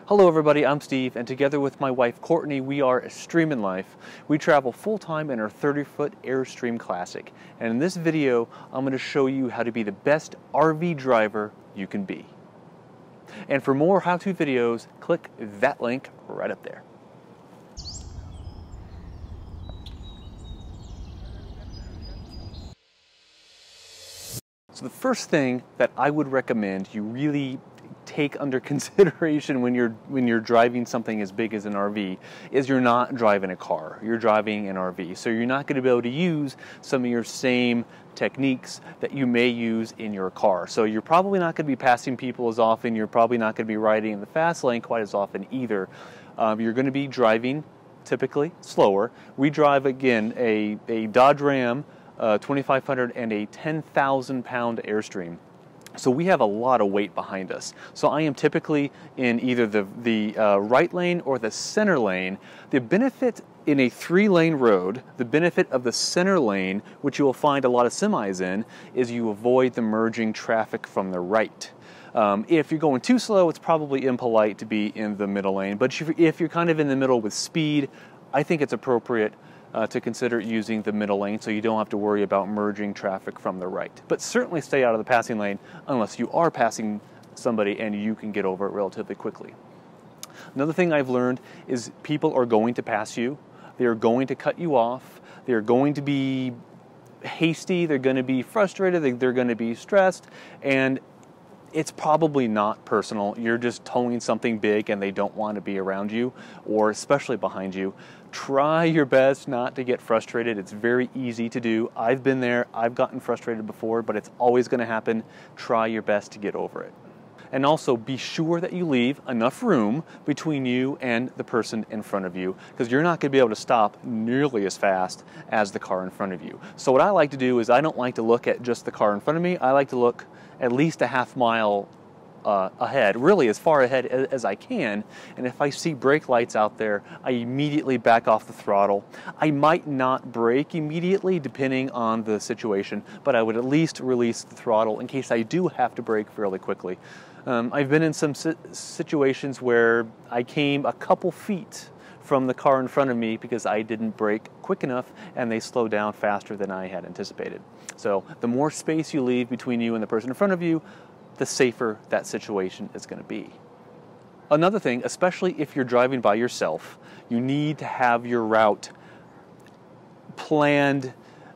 Hello everybody, I'm Steve, and together with my wife Courtney, we are Airstream in Life. We travel full-time in our 30-foot Airstream Classic. And in this video, I'm going to show you how to be the best RV driver you can be. And for more how-to videos, click that link right up there. So the first thing that I would recommend you really take under consideration when you're driving something as big as an RV is you're not driving a car, you're driving an RV. So you're not going to be able to use some of your same techniques that you may use in your car. So you're probably not going to be passing people as often, you're probably not going to be riding in the fast lane quite as often either. You're going to be driving typically slower. We drive, again, a Dodge Ram 2500 and a 10,000 pound Airstream. So we have a lot of weight behind us. So I am typically in either the right lane or the center lane. The benefit in a 3-lane road, the benefit of the center lane, which you will find a lot of semis in, is you avoid the merging traffic from the right. If you're going too slow, it's probably impolite to be in the middle lane. But if you're kind of in the middle with speed, I think it's appropriate to consider using the middle lane so you don't have to worry about merging traffic from the right. But certainly stay out of the passing lane unless you are passing somebody and you can get over it relatively quickly. Another thing I've learned is people are going to pass you. They are going to cut you off. They're going to be hasty. They're going to be frustrated. They're going to be stressed. And it's probably not personal. You're just towing something big and they don't want to be around you or especially behind you. Try your best not to get frustrated. It's very easy to do. I've been there. I've gotten frustrated before, but it's always going to happen. Try your best to get over it. And also be sure that you leave enough room between you and the person in front of you, because you're not going to be able to stop nearly as fast as the car in front of you. So what I like to do is I don't like to look at just the car in front of me. I like to look at least a half mile ahead, really as far ahead as I can. And if I see brake lights out there, I immediately back off the throttle. I might not brake immediately depending on the situation, but I would at least release the throttle in case I do have to brake fairly quickly. I've been in some situations where I came a couple feet from the car in front of me because I didn't brake quick enough and they slowed down faster than I had anticipated. So the more space you leave between you and the person in front of you, the safer that situation is going to be. Another thing, especially if you're driving by yourself, you need to have your route planned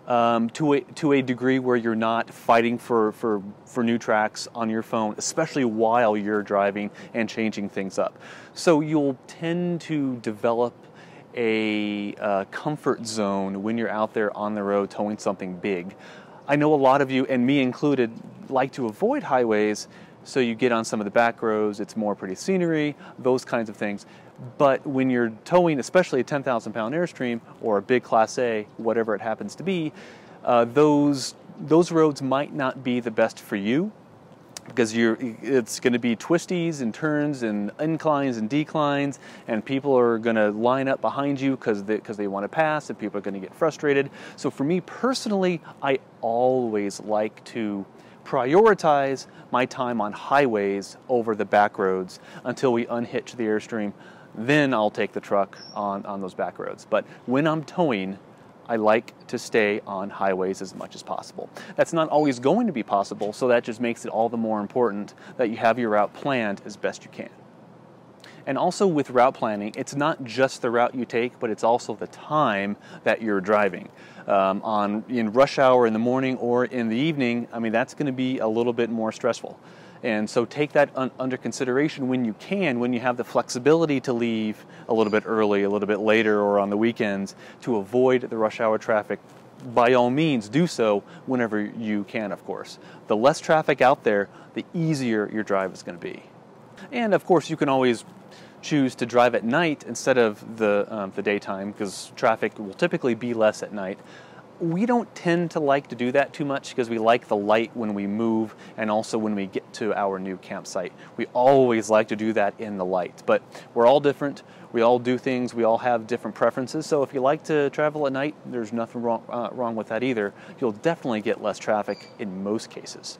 to a degree where you're not fighting for new tracks on your phone, especially while you're driving and changing things up. So you'll tend to develop a comfort zone when you're out there on the road towing something big. I know a lot of you, and me included, like to avoid highways, so you get on some of the back roads, it's more pretty scenery, those kinds of things. But when you're towing, especially a 10,000 pound Airstream or a big Class A, whatever it happens to be, those roads might not be the best for you, because it's going to be twisties and turns and inclines and declines, and people are going to line up behind you because they want to pass, and people are going to get frustrated. So for me personally, I always like to prioritize my time on highways over the back roads until we unhitch the Airstream. Then I'll take the truck on those back roads. But when I'm towing, I like to stay on highways as much as possible. That's not always going to be possible, so that just makes it all the more important that you have your route planned as best you can. And also with route planning, it's not just the route you take, but it's also the time that you're driving. In rush hour in the morning or in the evening, I mean, that's going to be a little bit more stressful. And so take that under consideration when you can, when you have the flexibility to leave a little bit early, a little bit later, or on the weekends to avoid the rush hour traffic. By all means, do so whenever you can, of course. The less traffic out there, the easier your drive is going to be. And of course, you can always choose to drive at night instead of the daytime, because traffic will typically be less at night. We don't tend to like to do that too much because we like the light when we move and also when we get to our new campsite. We always like to do that in the light, but we're all different. We all do things. We all have different preferences. So if you like to travel at night, there's nothing wrong with that either. You'll definitely get less traffic in most cases.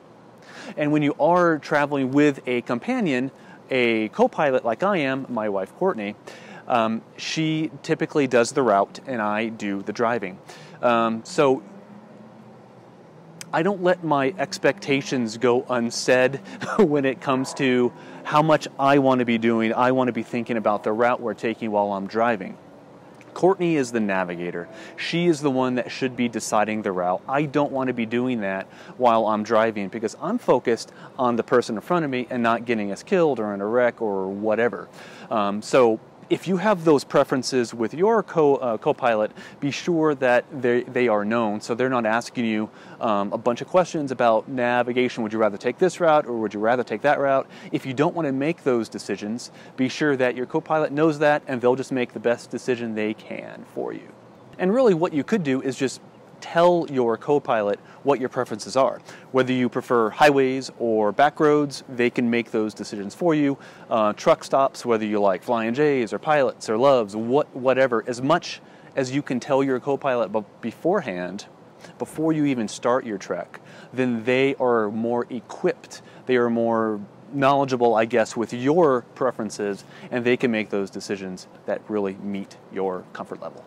And when you are traveling with a companion, a co-pilot like I am, my wife Courtney, she typically does the route and I do the driving. So I don't let my expectations go unsaid when it comes to how much I want to be doing. I want to be thinking about the route we're taking while I'm driving. Courtney is the navigator. She is the one that should be deciding the route. I don't want to be doing that while I'm driving because I'm focused on the person in front of me and not getting us killed or in a wreck or whatever. So if you have those preferences with your co-pilot, be sure that they are known, so they're not asking you a bunch of questions about navigation. Would you rather take this route or would you rather take that route? If you don't want to make those decisions, be sure that your co-pilot knows that and they'll just make the best decision they can for you. And really what you could do is just tell your co-pilot what your preferences are. Whether you prefer highways or back roads, they can make those decisions for you. Truck stops, whether you like Flying J's or Pilots or Loves, whatever, as much as you can tell your co-pilot beforehand, before you even start your trek, then they are more equipped. They are more knowledgeable, I guess, with your preferences, and they can make those decisions that really meet your comfort level.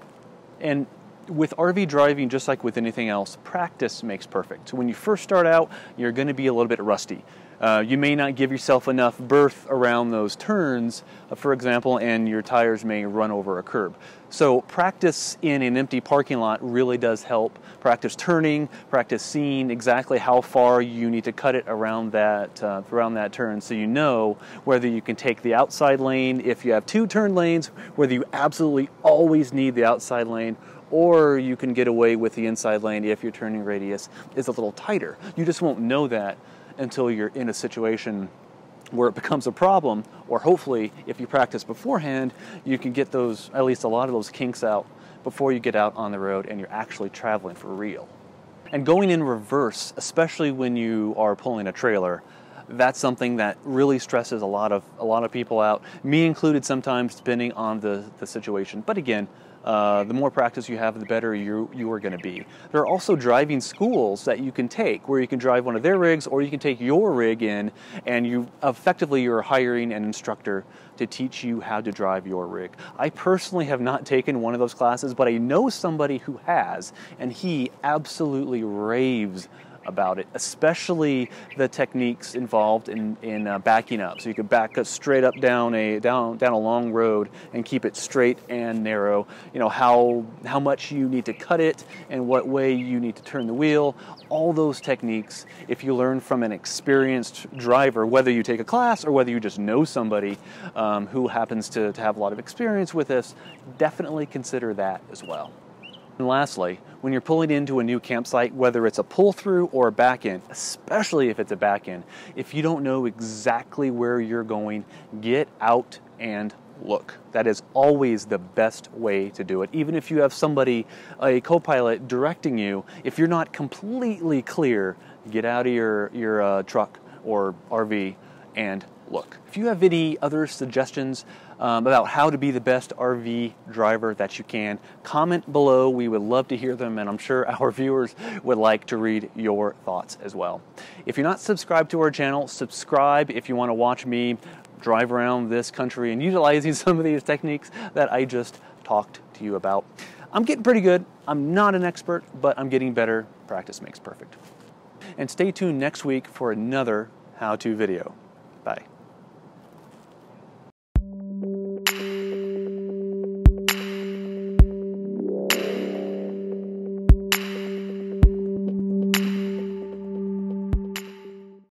And with RV driving, just like with anything else, practice makes perfect. So when you first start out, you're going to be a little bit rusty. You may not give yourself enough berth around those turns, for example, and your tires may run over a curb. So practice in an empty parking lot really does help. Practice turning, practice seeing exactly how far you need to cut it around that turn, so you know whether you can take the outside lane if you have two turn lanes, whether you absolutely always need the outside lane, or you can get away with the inside lane if your turning radius is a little tighter. You just won't know that until you're in a situation where it becomes a problem, or hopefully if you practice beforehand, you can get those, at least a lot of those kinks out before you get out on the road and you're actually traveling for real. And going in reverse, especially when you are pulling a trailer, that's something that really stresses a lot of people out, me included sometimes, depending on the situation. But again, the more practice you have, the better you are going to be. There are also driving schools that you can take, where you can drive one of their rigs, or you can take your rig in, and you're hiring an instructor to teach you how to drive your rig. I personally have not taken one of those classes, but I know somebody who has, and he absolutely raves about it, especially the techniques involved in backing up. So you could back straight up down a long road and keep it straight and narrow. You know, how much you need to cut it and what way you need to turn the wheel. All those techniques, if you learn from an experienced driver, whether you take a class or whether you just know somebody who happens to have a lot of experience with this, definitely consider that as well. And lastly, when you're pulling into a new campsite, whether it's a pull-through or a back-in, especially if it's a back-in, if you don't know exactly where you're going, get out and look. That is always the best way to do it. Even if you have somebody, a co-pilot, directing you, if you're not completely clear, get out of your truck or RV and look. If you have any other suggestions about how to be the best RV driver that you can, comment below. We would love to hear them, and I'm sure our viewers would like to read your thoughts as well. If you're not subscribed to our channel, subscribe if you want to watch me drive around this country and utilizing some of these techniques that I just talked to you about. I'm getting pretty good. I'm not an expert, but I'm getting better. Practice makes perfect. And stay tuned next week for another how-to video. Bye.